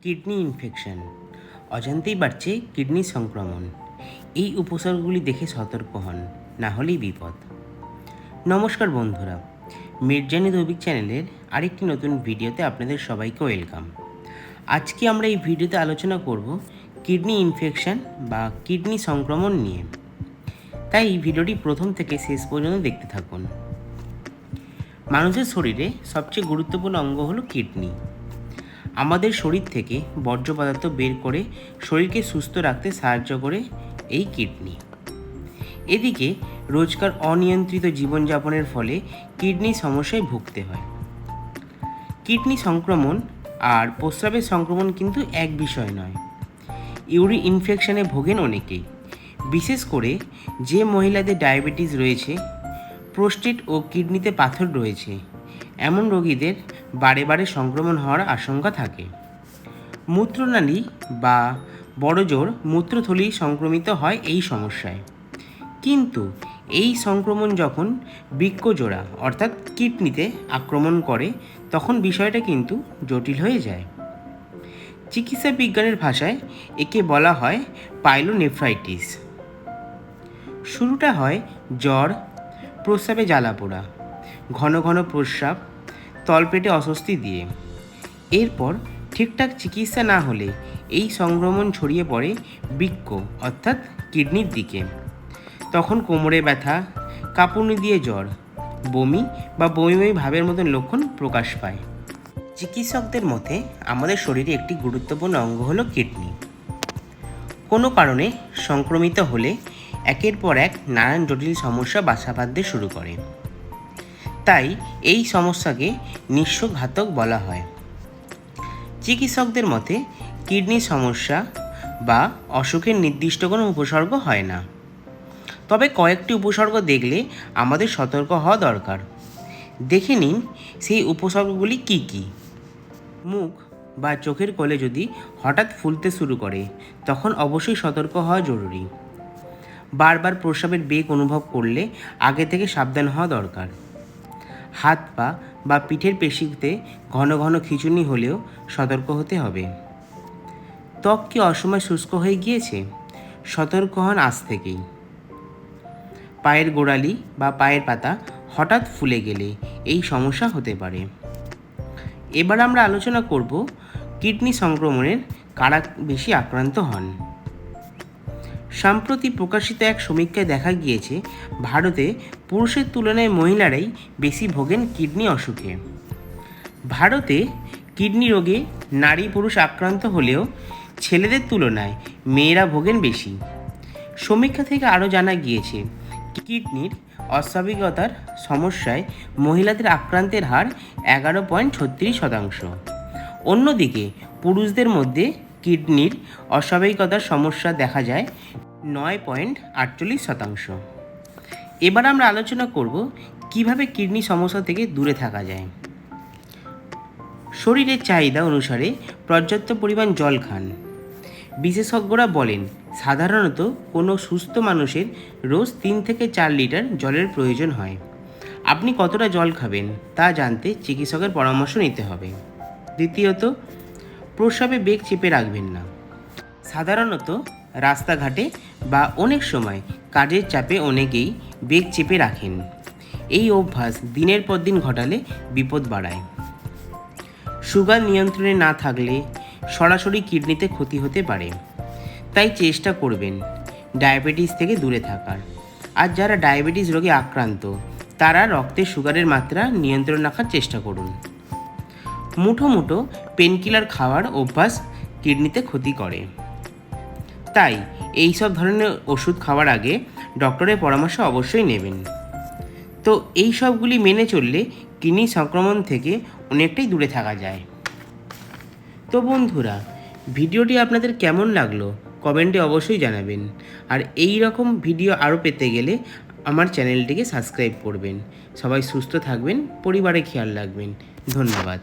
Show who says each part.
Speaker 1: Kidney infection, অজান্তেই বাড়ছে kidney সংক্রমণ। এই উপসর্গগুলি দেখে সতর্ক হন, না হলেই বিপদ। নমস্কার বন্ধুরা, মির্জানি দৈবিক চ্যানেলের আরেকটি নতুন ভিডিওতে আপনাদের সবাইকে ওয়েলকাম। আজকে আমরা এই ভিডিওতে আলোচনা করব কিডনি ইনফেকশন বা কিডনি সংক্রমণ নিয়ে। তাই এই ভিডিওটি প্রথম থেকে শেষ পর্যন্ত দেখতে থাকুন। মানুষের শরীরে সবচেয়ে গুরুত্বপূর্ণ অঙ্গ হলো কিডনি। আমাদের শরীর থেকে বর্জ্য পদার্থ বের করে শরীরকে সুস্থ রাখতে সাহায্য করে এই কিডনি। এদিকে রোজকার অনিয়ন্ত্রিত জীবনযাপনের ফলে কিডনি সমস্যায় ভুগতে হয়। কিডনি সংক্রমণ আর প্রস্রাবের সংক্রমণ কিন্তু এক বিষয় নয়। ইউরিন ইনফেকশনে ভোগেন অনেকেই, বিশেষ করে যে মহিলাদের ডায়াবেটিস রয়েছে, প্রোস্টেট ও কিডনিতে পাথর রয়েছে, এমন রোগীদের বারে বারে সংক্রমণ হওয়ার আশঙ্কা থাকে। মূত্রনালী বা বড়জোর মূত্রথলি সংক্রমিত হয় এই সমস্যায়। কিন্তু এই সংক্রমণ যখন বৃক্কজোড়া অর্থাৎ কিডনিতে আক্রমণ করে, তখন বিষয়টা কিন্তু জটিল হয়ে যায়। চিকিৎসা বিজ্ঞানের ভাষায় একে বলা হয় পাইলোনেফ্রাইটিস। শুরুটা হয় জ্বর, প্রস্রাবে জ্বালাপোড়া, ঘন ঘন প্রস্রাব, তলপেটে অস্বস্তি দিয়ে। এরপর ঠিকঠাক চিকিৎসা না হলে এই সংক্রমণ ছড়িয়ে পড়ে বৃক্ক অর্থাৎ কিডনির দিকে। তখন কোমরে ব্যথা, কাঁপুনি দিয়ে জ্বর, বমি বা বমি বমি ভাবের মতন লক্ষণ প্রকাশ পায়। চিকিৎসকদের মতে আমাদের শরীরে একটি গুরুত্বপূর্ণ অঙ্গ হলো কিডনি। কোনো কারণে সংক্রমিত হলে একের পর এক নানান জটিল সমস্যা বাসা বাঁধতে শুরু করে। তাই এই সমস্যাকে নিঃস্বঘাতক বলা হয়। চিকিৎসকদের মতে কিডনির সমস্যা বা অসুখের নির্দিষ্ট কোনো উপসর্গ হয় না, তবে কয়েকটি উপসর্গ দেখলে আমাদের সতর্ক হওয়া দরকার। দেখে নিন সেই উপসর্গগুলি কি কি। মুখ বা চোখের কোলে যদি হঠাৎ ফুলতে শুরু করে, তখন অবশ্যই সতর্ক হওয়া জরুরি। বারবার প্রস্রাবের বেগ অনুভব করলে আগে থেকে সাবধান হওয়া দরকার। হাত পা বা পিঠের পেশিতে ঘন ঘন খিঁচুনি হলেও সতর্ক হতে হবে। ত্বক কি অসময় শুষ্ক হয়ে গিয়েছে? সতর্ক হন আজ থেকেই। পায়ের গোড়ালি বা পায়ের পাতা হঠাৎ ফুলে গেলে এই সমস্যা হতে পারে। এবার আমরা আলোচনা করব কিডনি সংক্রমণের কারা বেশি আক্রান্ত হন। সম্প্রতি প্রকাশিত এক সমীক্ষায় দেখা গিয়েছে, ভারতে পুরুষের তুলনায় মহিলারাই বেশি ভোগেন কিডনি অসুখে। ভারতে কিডনি রোগে নারী পুরুষ আক্রান্ত হলেও ছেলেদের তুলনায় মেয়েরা ভোগেন বেশি। সমীক্ষা থেকে আরও জানা গিয়েছে, কিডনির অস্বাভাবিকতার সমস্যায় মহিলাদের আক্রান্তের হার 11.36%। অন্যদিকে পুরুষদের মধ্যে কিডনির অস্বাভাবিকতার সমস্যা দেখা যায় 9.48%। এবার আমরা আলোচনা করব কিভাবে কিডনি সমস্যা থেকে দূরে থাকা যায়। শরীরের চাহিদা অনুসারে পর্যাপ্ত পরিমাণ জল খান। বিশেষজ্ঞরা বলেন, সাধারণত কোনো সুস্থ মানুষের রোজ 3 থেকে 4 লিটার জলের প্রয়োজন হয়। আপনি কতটা জল খাবেন তা জানতে চিকিৎসকের পরামর্শ নিতে হবে। দ্বিতীয়ত, প্রস্রাবে বেগ চেপে রাখবেন না। সাধারণত রাস্তাঘাটে বা অনেক সময় কাজের চাপে অনেকেই বেগ চেপে রাখেন। এই অভ্যাস দিনের পর দিন ঘটালে বিপদ বাড়ায়। সুগার নিয়ন্ত্রণে না থাকলে সরাসরি কিডনিতে ক্ষতি হতে পারে। তাই চেষ্টা করবেন ডায়াবেটিস থেকে দূরে থাকার। আর যারা ডায়াবেটিস রোগে আক্রান্ত, তারা রক্তে সুগারের মাত্রা নিয়ন্ত্রণ রাখার চেষ্টা করুন। মুঠো মুঠো পেনকিলার খাওয়ার অভ্যাস কিডনিতে ক্ষতি করে। তাই এই সব ধরনের ওষুধ খাওয়ার আগে ডক্টরের পরামর্শ অবশ্যই নেবেন। তো এই সবগুলি মেনে চললে কিডনি সংক্রমণ থেকে অনেকটাই দূরে থাকা যায়। তো বন্ধুরা, ভিডিওটি আপনাদের কেমন লাগলো কমেন্টে অবশ্যই জানাবেন। আর এই রকম ভিডিও আরও পেতে গেলে আমার চ্যানেলটিকে সাবস্ক্রাইব করবেন। সবাই সুস্থ থাকবেন, পরিবারে খেয়াল রাখবেন। ধন্যবাদ।